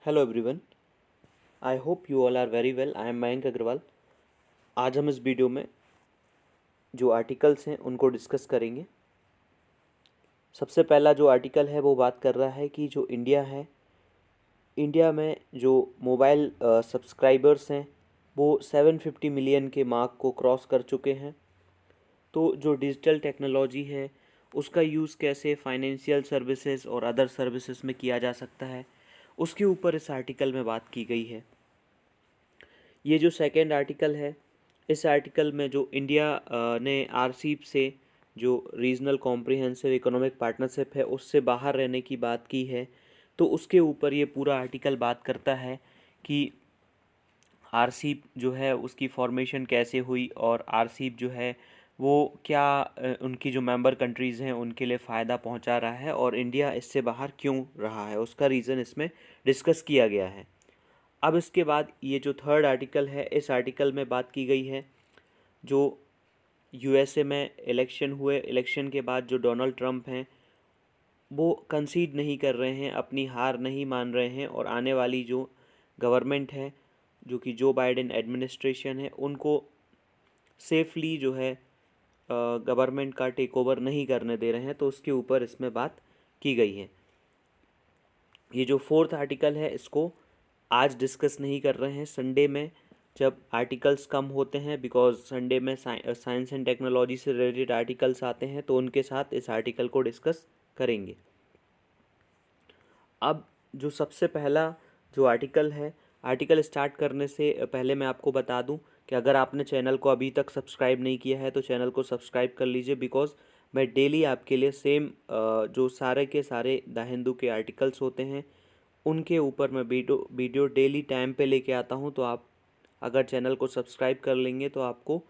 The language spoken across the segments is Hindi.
Hello everyone. I hope you all are very well. I am Mayank Agarwal. आज हम इस वीडियो में जो आर्टिकल्स हैं उनको डिस्कस करेंगे। सबसे पहला जो आर्टिकल है वो बात कर रहा है कि जो इंडिया है, इंडिया में जो मोबाइल सब्सक्राइबर्स हैं वो 750 मिलियन के मार्क को क्रॉस कर चुके हैं। तो जो डिजिटल टेक्नोलॉजी है उसका यूज़ कैसे फाइनेंशियल सर्विसेज और अदर सर्विसेज में किया जा सकता है, उसके ऊपर इस आर्टिकल में बात की गई है। ये जो सेकंड आर्टिकल है, इस आर्टिकल में जो इंडिया ने आरसीईपी से जो रीजनल कॉम्प्रिहेंसिव इकोनॉमिक पार्टनरशिप है उससे बाहर रहने की बात की है। तो उसके ऊपर ये पूरा आर्टिकल बात करता है कि आरसीईपी जो है उसकी फॉर्मेशन कैसे हुई और आरसीईपी जो है वो क्या उनकी जो मेंबर कंट्रीज़ हैं उनके लिए फ़ायदा पहुंचा रहा है और इंडिया इससे बाहर क्यों रहा है, उसका रीज़न इसमें डिस्कस किया गया है। अब इसके बाद ये जो थर्ड आर्टिकल है, इस आर्टिकल में बात की गई है जो यूएसए में इलेक्शन हुए, इलेक्शन के बाद जो डोनाल्ड ट्रंप हैं वो कंसीड नहीं कर रहे हैं, अपनी हार नहीं मान रहे हैं और आने वाली जो गवर्नमेंट है जो कि जो बाइडेन एडमिनिस्ट्रेशन है उनको सेफली जो है गवर्नमेंट का टेक ओवर नहीं करने दे रहे हैं। तो उसके ऊपर इसमें बात की गई है। ये जो फोर्थ आर्टिकल है इसको आज डिस्कस नहीं कर रहे हैं, संडे में जब आर्टिकल्स कम होते हैं, बिकॉज संडे में साइंस एंड टेक्नोलॉजी से रिलेटेड आर्टिकल्स आते हैं तो उनके साथ इस आर्टिकल को डिस्कस करेंगे। अब जो सबसे पहला जो आर्टिकल है, आर्टिकल स्टार्ट करने से पहले मैं आपको बता दूं कि अगर आपने चैनल को अभी तक सब्सक्राइब नहीं किया है तो चैनल को सब्सक्राइब कर लीजिए, बिकॉज मैं डेली आपके लिए सेम जो सारे के सारे द हिंदू के आर्टिकल्स होते हैं उनके ऊपर मैं वीडियो डेली टाइम पे लेके आता हूँ। तो आप अगर चैनल को सब्सक्राइब कर लेंगे तो आपको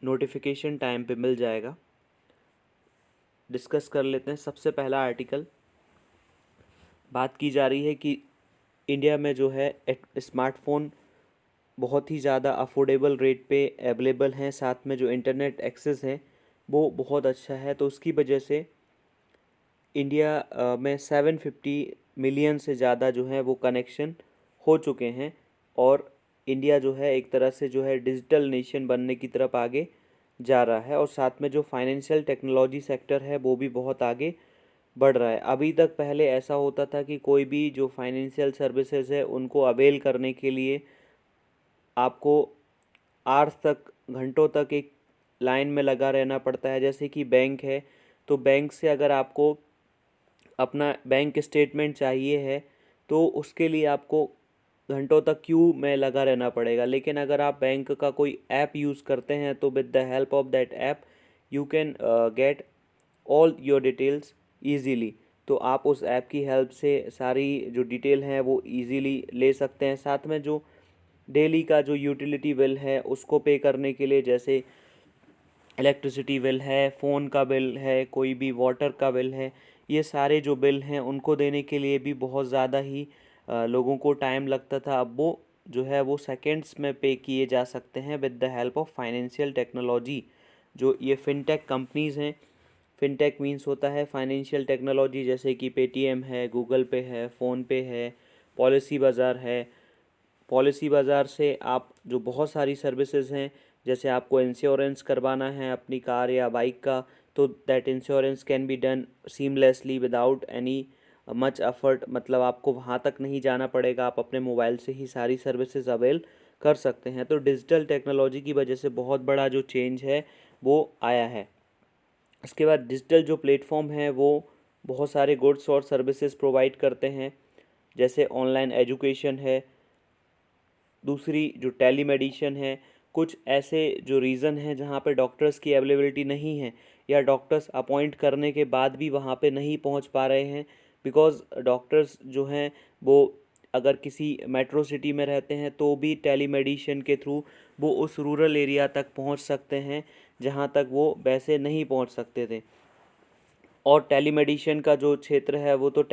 नोटिफिकेशन टाइम पे मिल जाएगा। डिस्कस कर लेते हैं। सबसे पहला आर्टिकल बात की जा रही है कि इंडिया में जो है स्मार्टफ़ोन बहुत ही ज़्यादा अफोर्डेबल रेट पे अवेलेबल हैं, साथ में जो इंटरनेट एक्सेस है वो बहुत अच्छा है। तो उसकी वजह से इंडिया में 750 मिलियन से ज़्यादा जो है वो कनेक्शन हो चुके हैं और इंडिया जो है एक तरह से जो है डिजिटल नेशन बनने की तरफ आगे जा रहा है और साथ में जो फाइनेंशियल टेक्नोलॉजी सेक्टर है वो भी बहुत आगे बढ़ रहा है। अभी तक पहले ऐसा होता था कि कोई भी जो फाइनेंशियल सर्विसेज है उनको अवेल करने के लिए आपको आवर्स तक, घंटों तक एक लाइन में लगा रहना पड़ता है। जैसे कि बैंक है, तो बैंक से अगर आपको अपना बैंक स्टेटमेंट चाहिए है तो उसके लिए आपको घंटों तक क्यू में लगा रहना पड़ेगा। लेकिन अगर आप बैंक का कोई ऐप यूज़ करते हैं तो with the help of that app you can get all your details easily. तो आप उस ऐप की हेल्प से सारी जो डिटेल हैं वो ईजीली ले सकते हैं। साथ में जो डेली का जो यूटिलिटी बिल है उसको पे करने के लिए, जैसे इलेक्ट्रिसिटी बिल है, फ़ोन का बिल है, कोई भी वाटर का बिल है, ये सारे जो बिल हैं उनको देने के लिए भी बहुत ज़्यादा ही लोगों को टाइम लगता था। अब वो जो है वो सेकेंड्स में पे किए जा सकते हैं with the help of financial technology. जो ये फिनटेक कंपनीज़ हैं, फिनटेक मीन्स होता है फाइनेंशियल टेक्नोलॉजी, जैसे कि पेटीएम है, गूगल पे है, फ़ोनपे है, पॉलिसी बाज़ार है। पॉलिसी बाज़ार से आप जो बहुत सारी सर्विसेज हैं, जैसे आपको इंश्योरेंस करवाना है अपनी कार या बाइक का, तो that insurance can be done seamlessly without any much effort. मतलब आपको वहाँ तक नहीं जाना पड़ेगा, आप अपने मोबाइल से ही सारी सर्विसेज अवेल कर सकते हैं। तो डिजिटल टेक्नोलॉजी की वजह से बहुत बड़ा जो चेंज है वो आया है। इसके बाद डिजिटल जो प्लेटफॉर्म है वो बहुत सारे गुड्स और सर्विसेज प्रोवाइड करते हैं, जैसे ऑनलाइन एजुकेशन है, दूसरी जो टेलीमेडिशन है। कुछ ऐसे जो रीज़न हैं जहाँ पे डॉक्टर्स की अवेलेबिलिटी नहीं है या डॉक्टर्स अपॉइंट करने के बाद भी वहाँ पे नहीं पहुँच पा रहे हैं, बिकॉज़ डॉक्टर्स जो हैं वो अगर किसी मेट्रो सिटी में रहते हैं तो भी टेलीमेडिशन के थ्रू वो उस रूरल एरिया तक पहुँच सकते हैं जहाँ तक वो वैसे नहीं पहुँच सकते थे। और टेलीमेडिशन का जो क्षेत्र है वो तो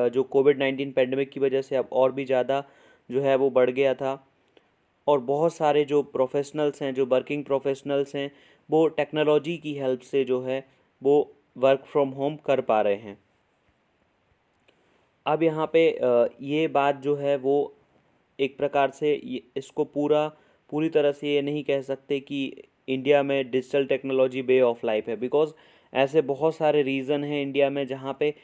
जो कोविड-19 पैंडेमिक की वजह से अब और भी ज़्यादा जो है वो बढ़ गया था और बहुत सारे जो प्रोफेशनल्स हैं, जो वर्किंग प्रोफेशनल्स हैं, वो टेक्नोलॉजी की हेल्प से जो है वो वर्क फ्रॉम होम कर पा रहे हैं। अब यहाँ पे ये बात जो है वो एक प्रकार से इसको पूरी तरह से ये नहीं कह सकते कि इंडिया में digital technology way of life है, बिकॉज़ ऐसे बहुत सारे रीज़न हैं इंडिया में जहाँ पे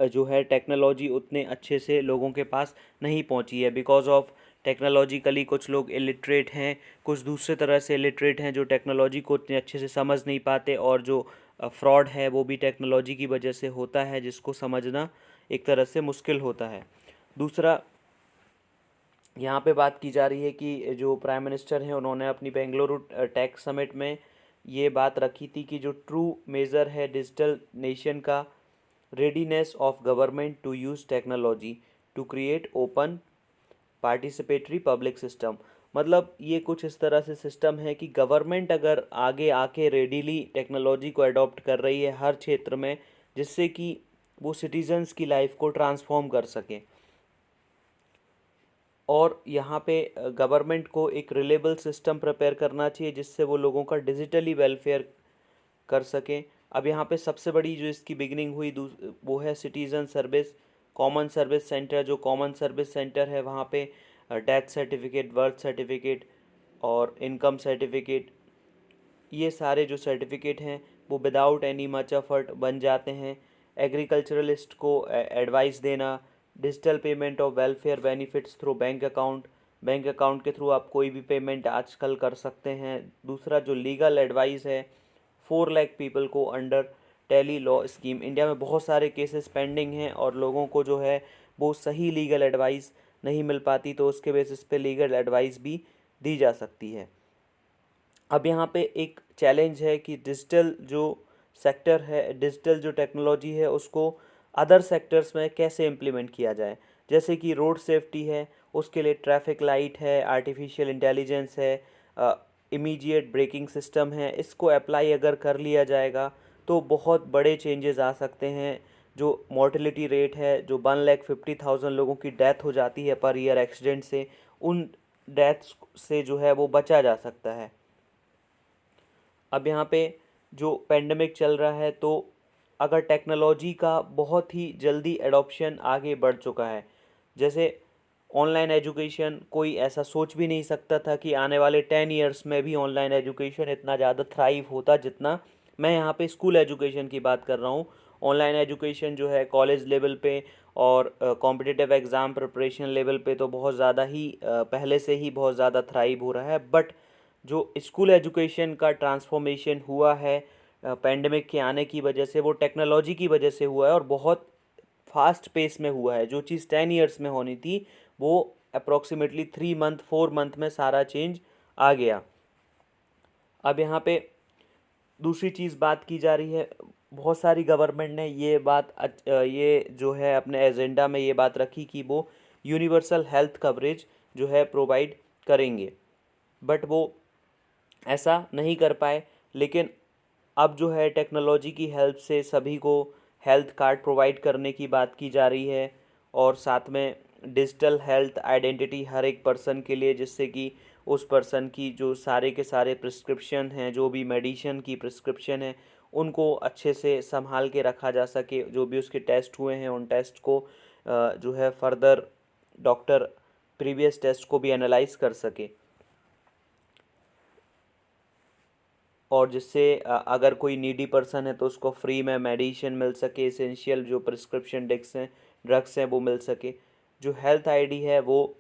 जो है टेक्नोलॉजी उतने अच्छे से लोगों के पास नहीं पहुँची है। बिकॉज़ ऑफ टेक्नोलॉजिकली कुछ लोग इलिटरेट हैं, कुछ दूसरे तरह से इलिटरेट हैं जो टेक्नोलॉजी को उतने अच्छे से समझ नहीं पाते, और जो फ्रॉड है वो भी टेक्नोलॉजी की वजह से होता है, जिसको समझना एक तरह से मुश्किल होता है। दूसरा, यहाँ पे बात की जा रही है कि जो प्राइम मिनिस्टर हैं उन्होंने अपनी बेंगलुरु टेक समिट में ये बात रखी थी कि जो ट्रू मेज़र है डिजिटल नेशन का, readiness of government to use technology to create open participatory public system. मतलब ये कुछ इस तरह से सिस्टम है कि गवर्नमेंट अगर आगे आके रेडीली टेक्नोलॉजी को अडॉप्ट कर रही है हर क्षेत्र में, जिससे कि वो सिटीजन्स की लाइफ को ट्रांसफॉर्म कर सके। और यहाँ पे गवर्नमेंट को एक रिलेबल सिस्टम प्रिपेयर करना चाहिए जिससे वो लोगों का डिजिटली वेलफेयर कर सकें। अब यहाँ पे सबसे बड़ी जो इसकी बिगनिंग हुई वो है citizen service common service centre. जो कॉमन सर्विस सेंटर है वहाँ पे डेथ सर्टिफिकेट, बर्थ सर्टिफिकेट और इनकम सर्टिफिकेट, ये सारे जो सर्टिफिकेट हैं वो विदाउट एनी मच एफर्ट बन जाते हैं। एग्रीकल्चरलिस्ट को एडवाइस देना, digital payment of welfare benefits through bank account के थ्रू आप कोई भी पेमेंट आजकल कर सकते हैं। दूसरा, जो लीगल एडवाइस है 4 लाख पीपल को under tele law scheme. India में बहुत सारे केसेस पेंडिंग हैं और लोगों को जो है वो सही लीगल एडवाइस नहीं मिल पाती, तो उसके बेसिस पे लीगल एडवाइस भी दी जा सकती है। अब यहाँ पे एक चैलेंज है कि डिजिटल जो सेक्टर है, डिजिटल जो टेक्नोलॉजी है, उसको अदर सेक्टर्स में कैसे इम्प्लीमेंट किया जाए। जैसे कि रोड सेफ्टी है, उसके लिए ट्रैफिक लाइट है, आर्टिफिशियल इंटेलिजेंस है, इमीडिएट ब्रेकिंग सिस्टम है। इसको अप्लाई अगर कर लिया जाएगा तो बहुत बड़े चेंजेस आ सकते हैं। जो मोर्टेलिटी रेट है, जो 1,50,000 लोगों की डेथ हो जाती है पर ईयर एक्सीडेंट से, उन डेथ्स से जो है वो बचा जा सकता है। अब यहाँ पे जो पेंडेमिक चल रहा है, तो अगर टेक्नोलॉजी का बहुत ही जल्दी एडॉप्शन आगे बढ़ चुका है, जैसे ऑनलाइन एजुकेशन, कोई ऐसा सोच भी नहीं सकता था कि आने वाले 10 ईयर्स में भी ऑनलाइन एजुकेशन इतना ज़्यादा थ्राइव होता जितना। मैं यहाँ पे स्कूल एजुकेशन की बात कर रहा हूँ। ऑनलाइन एजुकेशन जो है कॉलेज लेवल पे और कॉम्पिटिटिव एग्ज़ाम प्रिपरेशन लेवल पे तो बहुत ज़्यादा ही पहले से ही बहुत ज़्यादा थ्राइव हो रहा है। बट जो स्कूल एजुकेशन का ट्रांसफॉर्मेशन हुआ है पेंडेमिक के आने की वजह से, वो टेक्नोलॉजी की वजह से हुआ है और बहुत फास्ट पेस में हुआ है। जो चीज़ 10 ईयर्स में होनी थी वो अप्रॉक्सीमेटली 3 मंथ 4 मंथ में सारा चेंज आ गया। अब यहाँ पे दूसरी चीज़ बात की जा रही है, बहुत सारी गवर्नमेंट ने ये जो है अपने एजेंडा में ये बात रखी कि वो यूनिवर्सल हेल्थ कवरेज जो है प्रोवाइड करेंगे, बट वो ऐसा नहीं कर पाए। लेकिन अब जो है टेक्नोलॉजी की हेल्प से सभी को हेल्थ कार्ड प्रोवाइड करने की बात की जा रही है, और साथ में डिजिटल हेल्थ आइडेंटिटी हर एक पर्सन के लिए, जिससे कि उस पर्सन की जो सारे के सारे प्रिस्क्रिप्शन हैं, जो भी मेडिसिन की प्रिस्क्रिप्शन है, उनको अच्छे से संभाल के रखा जा सके। जो भी उसके टेस्ट हुए हैं उन टेस्ट को जो है फर्दर डॉक्टर प्रीवियस टेस्ट को भी एनालाइज कर सके, और जिससे अगर कोई नीडी पर्सन है तो उसको फ्री में मेडिसिन मिल सके, एसेंशियल जो प्रिस्क्रिप्शन ड्रग्स हैं वो मिल सके। जो हेल्थ आईडी है वो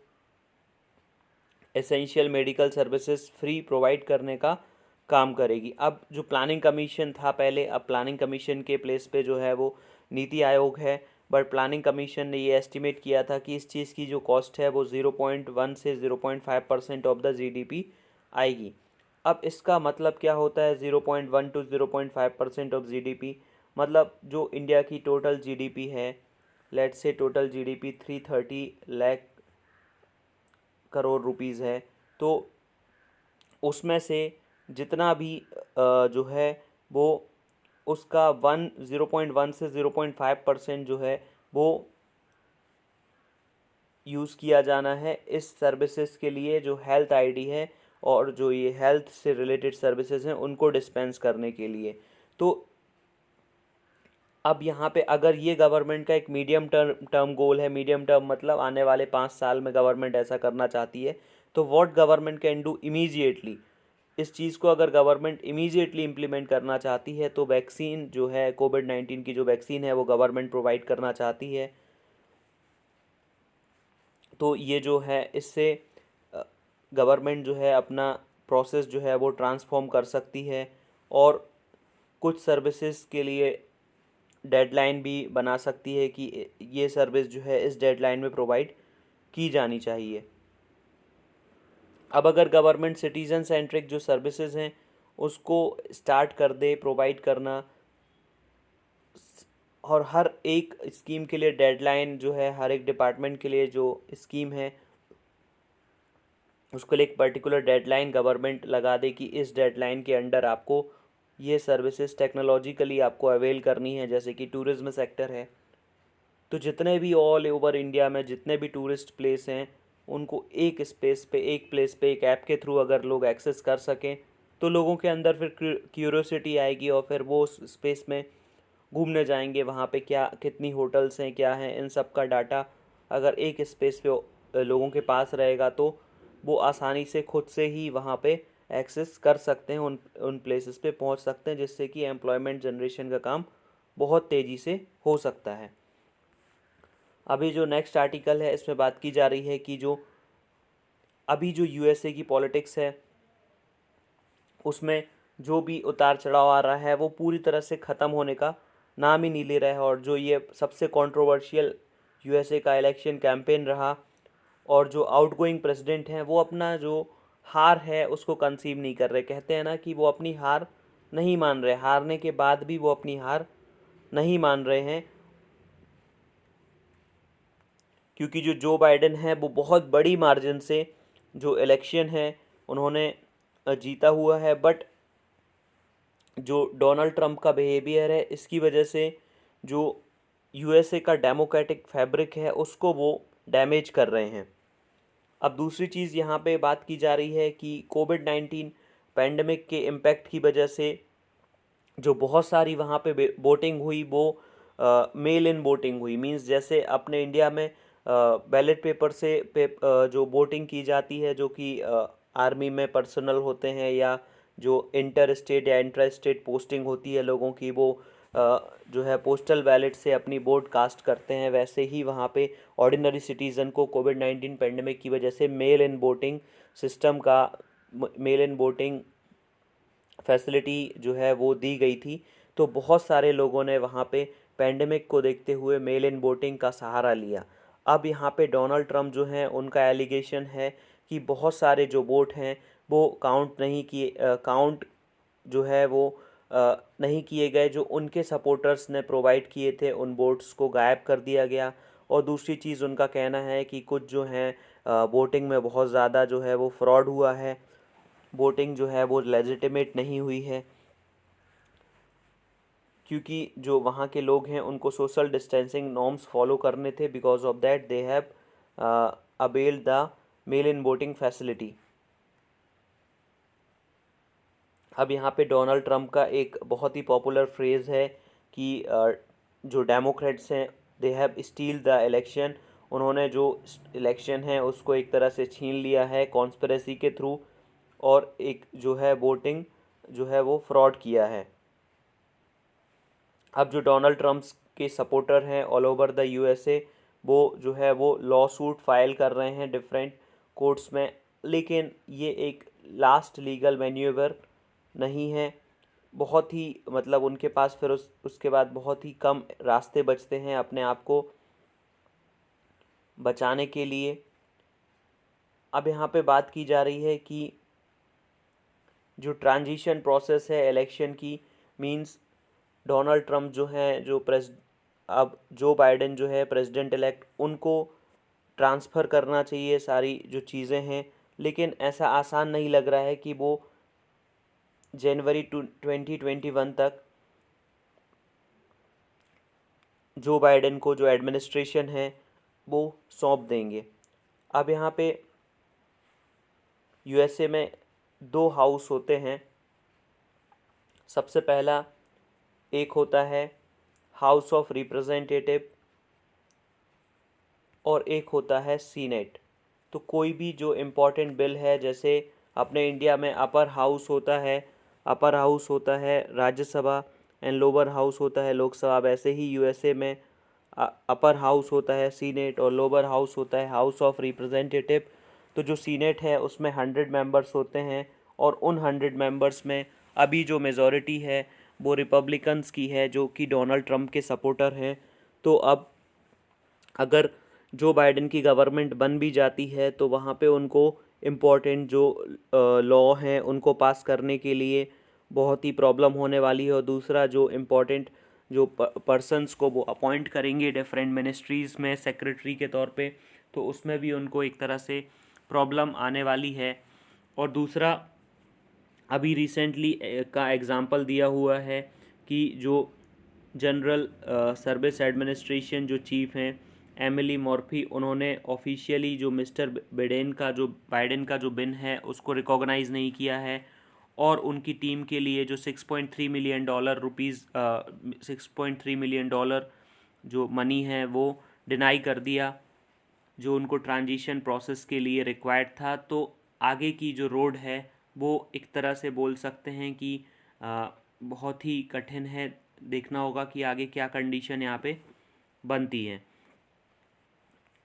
essential medical services free provide करने का काम करेगी। अब जो प्लानिंग कमीशन था पहले, अब प्लानिंग कमीशन के प्लेस पे जो है वो नीति आयोग है। बट प्लानिंग कमीशन ने ये एस्टिमेट किया था कि इस चीज़ की जो कॉस्ट है वो 0.1 से 0.5% ऑफ द जीडीपी आएगी। अब इसका मतलब क्या होता है 0.1 टू 0.5% ऑफ जीडीपी? मतलब जो इंडिया की टोटल जीडीपी है, let's say total GDP 330 lakh crore rupees है, तो उसमें से जितना भी जो है वो उसका 0.1 से 0.5% जो है वो यूज़ किया जाना है इस सर्विसेज के लिए, जो हेल्थ आईडी है और जो ये हेल्थ से रिलेटेड सर्विसेज हैं उनको डिस्पेंस करने के लिए। तो अब यहाँ पे अगर ये गवर्नमेंट का एक मीडियम टर्म गोल है, मीडियम टर्म मतलब आने वाले 5 साल में गवर्नमेंट ऐसा करना चाहती है, तो what government can do immediately, इस चीज़ को अगर गवर्नमेंट इमीजिएटली इम्प्लीमेंट करना चाहती है तो वैक्सीन जो है, कोविड-19 की जो वैक्सीन है वो गवर्नमेंट प्रोवाइड करना चाहती है। तो ये जो है इससे गवर्नमेंट जो है अपना प्रोसेस जो है वो ट्रांसफॉर्म कर सकती है, और कुछ सर्विसेज के लिए डेडलाइन भी बना सकती है कि ये सर्विस जो है इस डेडलाइन में प्रोवाइड की जानी चाहिए। अब अगर गवर्नमेंट सिटीज़न सेंट्रिक जो सर्विसेज हैं उसको स्टार्ट कर दे प्रोवाइड करना, और हर एक स्कीम के लिए डेडलाइन जो है, हर एक डिपार्टमेंट के लिए जो स्कीम है उसके लिए एक पर्टिकुलर डेडलाइन गवर्नमेंट लगा दे कि इस डेडलाइन के अंडर आपको ये सर्विसेज टेक्नोलॉजिकली आपको अवेल करनी है। जैसे कि टूरिज्म सेक्टर है, तो जितने भी ऑल ओवर इंडिया में जितने भी टूरिस्ट प्लेस हैं उनको एक स्पेस पे, एक प्लेस पे, एक ऐप के थ्रू अगर लोग एक्सेस कर सकें तो लोगों के अंदर फिर क्यूरियोसिटी आएगी और फिर वो उस स्पेस में घूमने जाएंगे। वहाँ पे क्या कितनी होटल्स हैं, क्या हैं, इन सब का डाटा अगर एक स्पेस पे लोगों के पास रहेगा तो वो आसानी से खुद से ही वहाँ पे एक्सेस कर सकते हैं, उन उन प्लेसेस पे पहुँच सकते हैं, जिससे कि एम्प्लॉयमेंट जनरेशन का काम बहुत तेज़ी से हो सकता है। अभी जो नेक्स्ट आर्टिकल है इसमें बात की जा रही है कि जो अभी जो यूएसए की पॉलिटिक्स है उसमें जो भी उतार चढ़ाव आ रहा है वो पूरी तरह से ख़त्म होने का नाम ही नहीं ले रहा है। और जो ये सबसे कंट्रोवर्शियल यूएसए का इलेक्शन कैंपेन रहा, और जो आउटगोइंग प्रेसिडेंट हैं वो अपना जो हार है उसको कंसीव नहीं कर रहे। कहते हैं ना कि वो अपनी हार नहीं मान रहे, हारने के बाद भी वो अपनी हार नहीं मान रहे हैं, क्योंकि जो जो बाइडेन है वो बहुत बड़ी मार्जिन से जो इलेक्शन है उन्होंने जीता हुआ है। बट जो डोनाल्ड ट्रंप का बिहेवियर है इसकी वजह से जो यूएसए का डेमोक्रेटिक फैब्रिक है उसको वो डैमेज कर रहे हैं। अब दूसरी चीज़ यहाँ पे बात की जा रही है कि कोविड-19 पैंडमिक के इम्पैक्ट की वजह से जो बहुत सारी वहाँ पे वोटिंग हुई वो मेल इन वोटिंग हुई। मींस जैसे अपने इंडिया में बैलेट पेपर से जो वोटिंग की जाती है, जो कि आर्मी में पर्सनल होते हैं, या जो इंटर स्टेट या इंट्रा स्टेट पोस्टिंग होती है लोगों की, वो जो है पोस्टल बैलेट से अपनी वोट कास्ट करते हैं। वैसे ही वहाँ पे ऑर्डिनरी सिटीज़न को कोविड-19 पेंडेमिक की वजह से मेल इन वोटिंग सिस्टम का, मेल इन वोटिंग फैसिलिटी जो है वो दी गई थी। तो बहुत सारे लोगों ने वहाँ पे पेंडेमिक को देखते हुए मेल इन वोटिंग का सहारा लिया। अब यहाँ पे डोनाल्ड ट्रंप जो हैं उनका एलिगेशन है कि बहुत सारे जो वोट हैं वो काउंट नहीं किए, काउंट जो है वो नहीं किए गए, जो उनके सपोर्टर्स ने प्रोवाइड किए थे उन वोट्स को गायब कर दिया गया। और दूसरी चीज़ उनका कहना है कि कुछ जो हैं वोटिंग में बहुत ज़्यादा जो है वो फ्रॉड हुआ है, वोटिंग जो है वो लेजिटिमेट नहीं हुई है, क्योंकि जो वहाँ के लोग हैं उनको सोशल डिस्टेंसिंग नॉर्म्स फॉलो करने थे। Because of that they have availed the mail in voting facility. अब यहाँ पे डोनाल्ड ट्रंप का एक बहुत ही पॉपुलर फ्रेज़ है कि जो डेमोक्रेट्स हैं they have steel the election, उन्होंने जो इलेक्शन है उसको एक तरह से छीन लिया है कॉन्स्पिरेसी के थ्रू, और एक जो है वोटिंग जो है वो फ्रॉड किया है। अब जो डोनाल्ड ट्रम्प के सपोर्टर हैं ऑल ओवर द यूएसए, वो जो है वो लॉ सूट फाइल कर रहे हैं डिफरेंट कोर्ट्स में, लेकिन ये एक लास्ट लीगल मैन्यूवर नहीं है। बहुत ही मतलब उनके पास फिर उसके बाद बहुत ही कम रास्ते बचते हैं अपने आप को बचाने के लिए। अब यहाँ पे बात की जा रही है कि जो ट्रांजिशन प्रोसेस है इलेक्शन की, मींस डोनाल्ड ट्रंप जो हैं जो अब जो बाइडेन जो है प्रेसिडेंट इलेक्ट, उनको ट्रांसफ़र करना चाहिए सारी जो चीज़ें हैं, लेकिन ऐसा आसान नहीं लग रहा है कि वो जनवरी 2021 तक जो बाइडेन को जो एडमिनिस्ट्रेशन है वो सौंप देंगे। अब यहाँ पे यूएसए में 2 हाउस होते हैं। सबसे पहला एक होता है हाउस ऑफ रिप्रेजेंटेटिव और एक होता है सीनेट। तो कोई भी जो इम्पोर्टेंट बिल है, जैसे अपने इंडिया में अपर हाउस होता है राज्यसभा एंड लोअर हाउस होता है लोकसभा, वैसे ही यूएसए में अपर हाउस होता है सीनेट और लोअर हाउस होता है हाउस ऑफ रिप्रेजेंटेटिव। तो जो सीनेट है उसमें 100 मेंबर्स होते हैं और उन 100 मेंबर्स में अभी जो मेजॉरिटी है वो रिपब्लिकन्स की है, जो कि डोनाल्ड ट्रंप के सपोर्टर हैं। तो अब अगर जो बाइडेन की गवर्नमेंट बन भी जाती है तो वहाँ पे उनको इम्पोर्टेंट जो लॉ हैं उनको पास करने के लिए बहुत ही प्रॉब्लम होने वाली है। और दूसरा, जो इम्पोर्टेंट जो पर्सन्स को वो अपॉइंट करेंगे डिफरेंट मिनिस्ट्रीज़ में सेक्रेटरी के तौर पे, तो उसमें भी उनको एक तरह से प्रॉब्लम आने वाली है। और दूसरा, अभी रिसेंटली का एग्ज़ाम्पल दिया हुआ है कि जो जनरल सर्विस एडमिनिस्ट्रेशन जो चीफ़ हैं एमिली मॉर्फी, उन्होंने ऑफिशियली जो मिस्टर बाइडेन का जो बिन है उसको रिकॉग्नाइज़ नहीं किया है और उनकी टीम के लिए जो $6.3 मिलियन जो मनी है वो डिनाई कर दिया, जो उनको ट्रांजिशन प्रोसेस के लिए रिक्वायर्ड था। तो आगे की जो रोड है वो एक तरह से बोल सकते हैं कि बहुत ही कठिन है। देखना होगा कि आगे क्या कंडीशन यहाँ पे बनती है।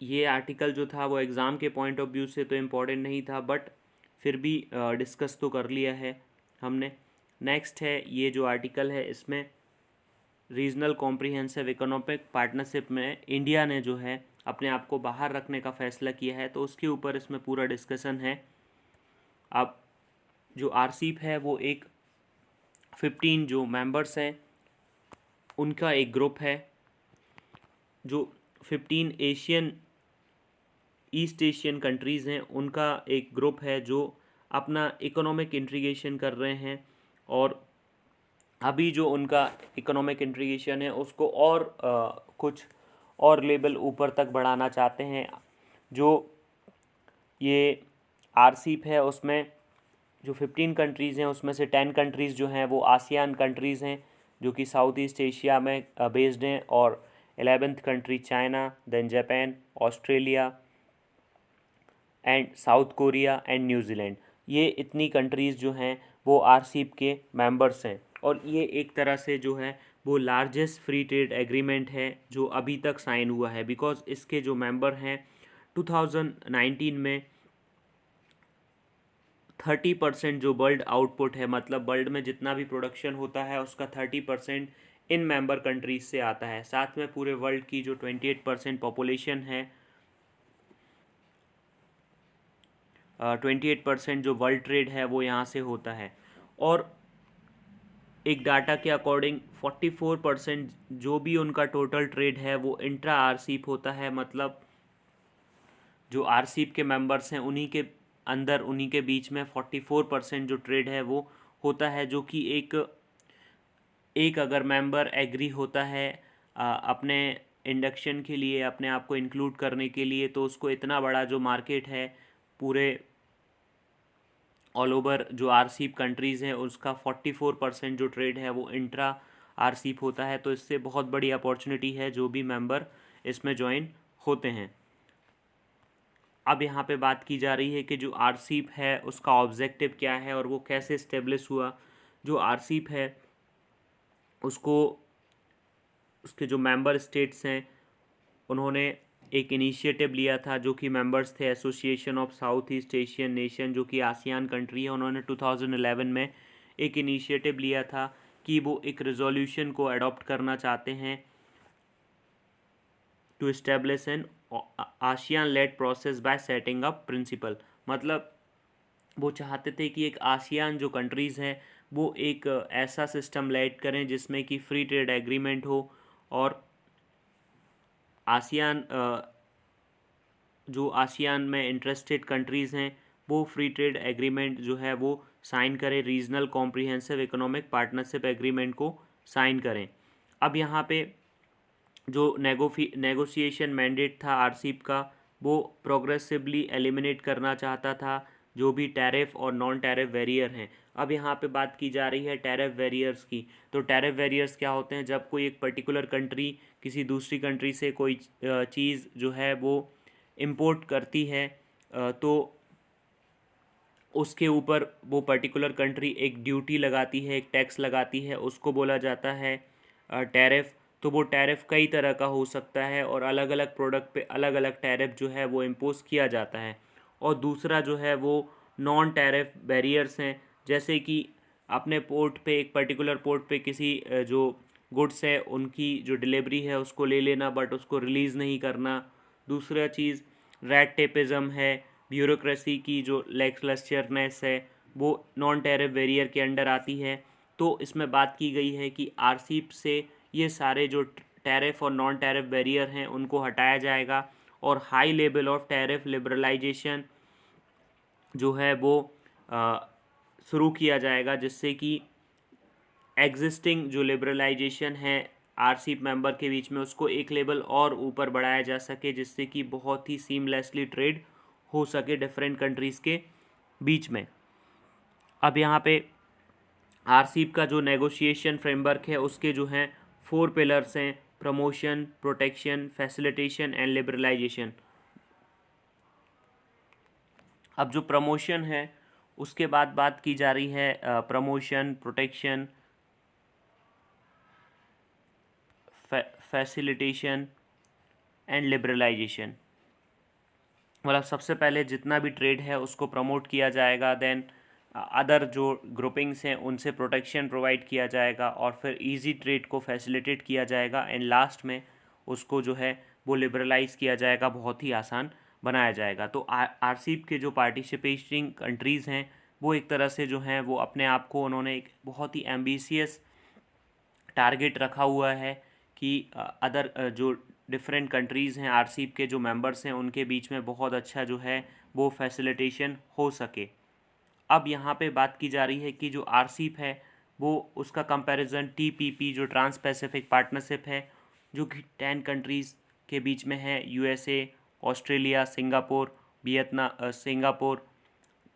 ये आर्टिकल जो था वो एग्ज़ाम के पॉइंट ऑफ व्यू से तो इम्पोर्टेंट नहीं था, बट फिर भी डिस्कस तो कर लिया है हमने। नेक्स्ट है ये जो आर्टिकल है, इसमें रीजनल कॉम्प्रिहेंसिव इकोनॉमिक पार्टनरशिप में इंडिया ने जो है अपने आप को बाहर रखने का फ़ैसला किया है, तो उसके ऊपर इसमें पूरा डिस्कशन है। अब जो आरसीईपी है वो एक 15 जो मेंबर्स हैं उनका एक ग्रुप है। जो 15 ईस्ट एशियन कंट्रीज़ हैं उनका एक ग्रुप है जो अपना इकोनॉमिक इंटीग्रेशन कर रहे हैं, और अभी जो उनका इकोनॉमिक इंटीग्रेशन है उसको और कुछ और लेवल ऊपर तक बढ़ाना चाहते हैं। जो ये आरसीईपी है उसमें जो 15 कंट्रीज़ हैं उसमें से 10 कंट्रीज़ जो हैं वो आसियान कंट्रीज़ हैं, जो कि साउथ ईस्ट एशिया में बेस्ड हैं, और 11th country China, then Japan, Australia and South Korea and New Zealand. ये इतनी कंट्रीज़ जो हैं वो आरसीईपी के मेंबर्स हैं, और ये एक तरह से जो है वो लार्जेस्ट फ्री ट्रेड एग्रीमेंट है जो अभी तक साइन हुआ है, बिकॉज इसके जो मेंबर हैं 2019 में 30% जो वर्ल्ड आउटपुट है, मतलब वर्ल्ड में जितना भी प्रोडक्शन होता है उसका 30% इन मेंबर कंट्रीज से आता है। साथ में पूरे वर्ल्ड की जो 28% पॉपुलेशन है, 28% जो वर्ल्ड ट्रेड है वो यहाँ से होता है। और एक डाटा के अकॉर्डिंग 44% जो भी उनका टोटल ट्रेड है वो इंट्रा आरसीईपी होता है, मतलब जो आरसीईपी के मेंबर्स हैं उन्हीं के अंदर, उन्हीं के बीच में 44% जो ट्रेड है वो होता है, जो कि एक अगर मेंबर एग्री होता है अपने इंडक्शन के लिए, अपने आप को इंक्लूड करने के लिए, तो उसको इतना बड़ा जो मार्केट है पूरे ऑल ओवर जो आरसीईपी कंट्रीज़ हैं उसका 44% जो ट्रेड है वो इंट्रा आरसीईपी होता है। तो इससे बहुत बड़ी अपॉर्चुनिटी है जो भी मेंबर इसमें ज्वाइन होते हैं। अब यहाँ पे बात की जा रही है कि जो आरसीईपी है उसका ऑब्जेक्टिव क्या है और वो कैसे इस्टेब्लिश हुआ। जो आरसीईपी है उसको उसके जो मेंबर स्टेट्स हैं उन्होंने एक इनिशिएटिव लिया था, जो कि मेंबर्स थे association of south east Asian nation, जो कि आसियान कंट्री है। उन्होंने 2011 में एक इनिशिएटिव लिया था कि वो एक रेजोल्यूशन को अडॉप्ट करना चाहते हैं to establish an ASEAN led process by setting up principle. मतलब वो चाहते थे कि एक आसियान जो कंट्रीज़ हैं वो एक ऐसा सिस्टम लेड करें जिसमें कि फ्री ट्रेड एग्रीमेंट हो, और आसियान जो आसियान में इंटरेस्टेड कंट्रीज़ हैं वो फ्री ट्रेड एग्रीमेंट जो है वो साइन करें, regional comprehensive economic partnership agreement को साइन करें। अब यहाँ पे जो नेगोशिएशन मैंडेट था आरसीईपी का वो प्रोग्रेसिवली एलिमिनेट करना चाहता था जो भी टैरिफ और नॉन टैरिफ बैरियर हैं। अब यहाँ पे बात की जा रही है टैरिफ बैरियर्स की। तो टैरिफ बैरियर्स क्या होते हैं? जब कोई एक पर्टिकुलर कंट्री किसी दूसरी कंट्री से कोई चीज़ जो है वो इम्पोर्ट करती है, तो उसके ऊपर वो पर्टिकुलर कंट्री एक ड्यूटी लगाती है, एक टैक्स लगाती है, उसको बोला जाता है टैरिफ। तो वो टैरिफ कई तरह का हो सकता है और अलग अलग प्रोडक्ट पे अलग अलग टैरिफ जो है वो इम्पोज किया जाता है। और दूसरा जो है वो नॉन टैरिफ बैरियर्स हैं, जैसे कि अपने पोर्ट पे, एक पर्टिकुलर पोर्ट पे किसी जो गुड्स है उनकी जो डिलीवरी है उसको ले लेना बट उसको रिलीज़ नहीं करना। दूसरा चीज़ रेड टेपिज़म है, ब्यूरोक्रेसी की जो लेक्सलस्चरनेस है, वो नॉन टैरिफ बैरियर के अंडर आती है। तो इसमें बात की गई है कि आरसीईपी से ये सारे जो टैरिफ और नॉन टैरिफ बैरियर हैं उनको हटाया जाएगा और high level of tariff liberalisation जो है वो शुरू किया जाएगा, जिससे कि एग्जिस्टिंग जो लिबरलाइजेशन है आरसीईपी मेंबर के बीच में उसको एक लेवल और ऊपर बढ़ाया जा सके, जिससे कि बहुत ही सीमलेसली ट्रेड हो सके डिफरेंट कंट्रीज़ के बीच में। अब यहाँ पे आरसीईपी का जो नेगोशिएशन फ्रेमवर्क है उसके जो हैं 4 पिलर्स हैं: promotion, protection, facilitation and liberalisation. अब जो प्रमोशन है उसके बाद बात की जा रही है promotion, protection, facilitation and liberalisation. मतलब सबसे पहले जितना भी ट्रेड है उसको प्रमोट किया जाएगा, देन अदर जो ग्रुपिंग्स हैं उनसे प्रोटेक्शन प्रोवाइड किया जाएगा और फिर इजी ट्रेड को फैसिलिटेट किया जाएगा एंड लास्ट में उसको जो है वो लिबरलाइज़ किया जाएगा, बहुत ही आसान बनाया जाएगा। तो आरसीईपी के जो पार्टिसिपेटिंग कंट्रीज़ हैं वो एक तरह से जो हैं वो अपने आप को उन्होंने एक बहुत ही एम्बिशियस टारगेट रखा हुआ है कि अदर जो डिफरेंट कंट्रीज़ हैं आरसीईपी के जो मेंबर्स हैं उनके बीच में बहुत अच्छा जो है वो फैसिलिटेशन हो सके। अब यहाँ पे बात की जा रही है कि जो आरसीईपी है वो उसका कंपैरिजन टीपीपी जो ट्रांस पैसिफिक पार्टनरशिप है जो कि 10 कंट्रीज़ के बीच में है, यूएसए, ऑस्ट्रेलिया, सिंगापुर,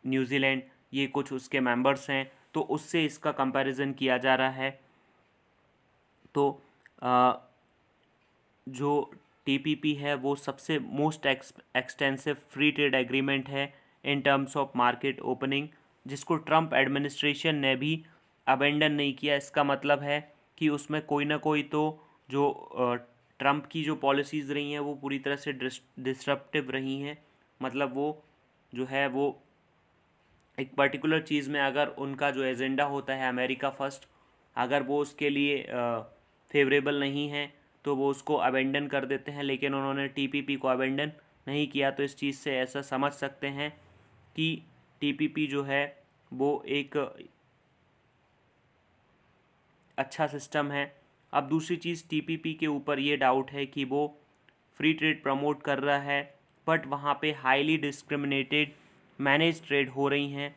न्यूजीलैंड, ये कुछ उसके मेंबर्स हैं, तो उससे इसका कंपैरिजन किया जा रहा है। तो जो टीपीपी है वो सबसे most extensive free trade agreement है in terms of market opening, जिसको ट्रम्प एडमिनिस्ट्रेशन ने भी अबेंडन नहीं किया। इसका मतलब है कि उसमें कोई ना कोई तो जो ट्रम्प की जो पॉलिसीज़ रही हैं वो पूरी तरह से डिसरप्टिव रही हैं। मतलब वो जो है वो एक पर्टिकुलर चीज़ में अगर उनका जो एजेंडा होता है अमेरिका फर्स्ट, अगर वो उसके लिए फेवरेबल नहीं है तो वो उसको अबेंडन कर देते हैं, लेकिन उन्होंने टीपीपी को अबेंडन नहीं किया। तो इस चीज़ से ऐसा समझ सकते हैं कि टीपीपी जो है वो एक अच्छा सिस्टम है। अब दूसरी चीज़, टीपीपी के ऊपर ये डाउट है कि वो फ्री ट्रेड प्रमोट कर रहा है बट वहाँ पे हाईली डिस्क्रिमिनेटेड मैनेज ट्रेड हो रही हैं,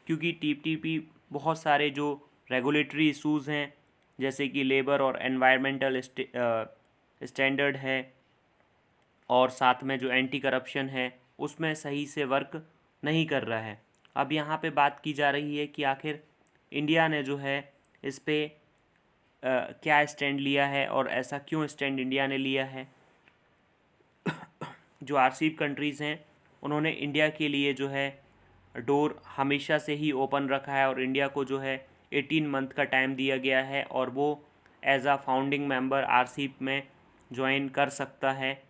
क्योंकि टीपीपी बहुत सारे जो रेगुलेटरी इशूज़ हैं जैसे कि लेबर और एनवायरमेंटल स्टैंडर्ड है और साथ में जो एंटी करप्शन है उसमें सही से वर्क नहीं कर रहा है। अब यहाँ पे बात की जा रही है कि आखिर इंडिया ने जो है इस पे क्या स्टैंड लिया है और ऐसा क्यों स्टैंड इंडिया ने लिया है। जो आरसीईपी कंट्रीज़ हैं उन्होंने इंडिया के लिए जो है डोर हमेशा से ही ओपन रखा है और इंडिया को जो है 18 मंथ का टाइम दिया गया है और वो एज आ फाउंडिंग मेंबर आरसीईपी में ज्वाइन कर सकता है।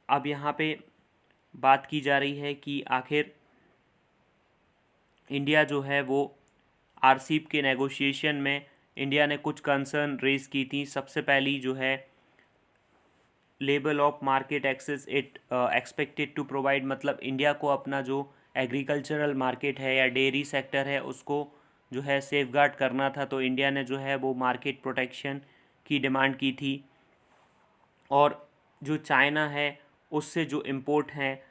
अब यहाँ पे बात की जा रही है कि आखिर इंडिया जो है वो आरसीईपी के नेगोशिएशन में इंडिया ने कुछ कंसर्न रेज़ की थी। सबसे पहली जो है level of market access it expected to provide, मतलब इंडिया को अपना जो एग्रीकल्चरल मार्केट है या डेयरी सेक्टर है उसको जो है सेफगार्ड करना था, तो इंडिया ने जो है वो मार्केट प्रोटेक्शन की डिमांड की थी। और जो चाइना है उससे जो इम्पोर्ट हैं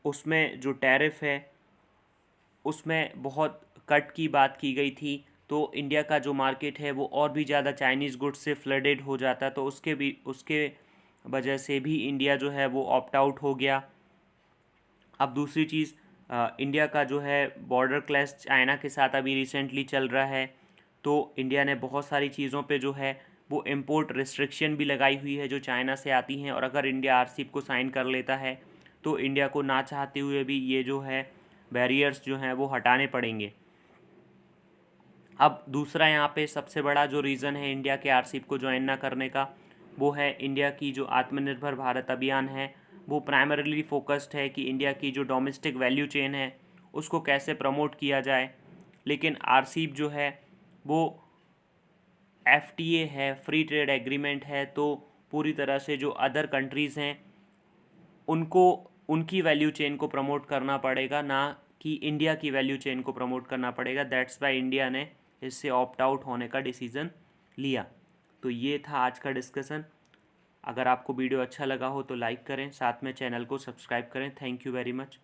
उसमें जो टैरिफ है उसमें बहुत कट की बात की गई थी, तो इंडिया का जो मार्केट है वो और भी ज़्यादा चाइनीज़ गुड्स से फ्लडेड हो जाता, तो उसके वजह से भी इंडिया जो है वो ऑप्ट आउट हो गया। अब दूसरी चीज़, इंडिया का जो है बॉर्डर क्लैश चाइना के साथ अभी रिसेंटली चल रहा है, तो इंडिया ने बहुत सारी चीज़ों पे जो है वो इम्पोर्ट रिस्ट्रिक्शन भी लगाई हुई है जो चाइना से आती हैं, और अगर इंडिया आरसीईपी को साइन कर लेता है तो इंडिया को ना चाहते हुए भी ये जो है बैरियर्स जो हैं वो हटाने पड़ेंगे। अब दूसरा यहाँ पे सबसे बड़ा जो रीज़न है इंडिया के आरसीईपी को ज्वाइन ना करने का, वो है इंडिया की जो आत्मनिर्भर भारत अभियान है, वो प्राइमरीली फोकस्ड है कि इंडिया की जो डोमेस्टिक वैल्यू चेन है उसको कैसे प्रमोट किया जाए। लेकिन आरसीईपी जो है वो एफटीए है, फ्री ट्रेड एग्रीमेंट है, तो पूरी तरह से जो अदर कंट्रीज़ हैं उनको उनकी वैल्यू चेन को प्रमोट करना पड़ेगा, ना कि इंडिया की वैल्यू चेन को प्रमोट करना पड़ेगा। दैट्स वाई इंडिया ने इससे ऑप्ट आउट होने का डिसीज़न लिया। तो ये था आज का डिस्कशन। अगर आपको वीडियो अच्छा लगा हो तो लाइक करें, साथ में चैनल को सब्सक्राइब करें। Thank you very much.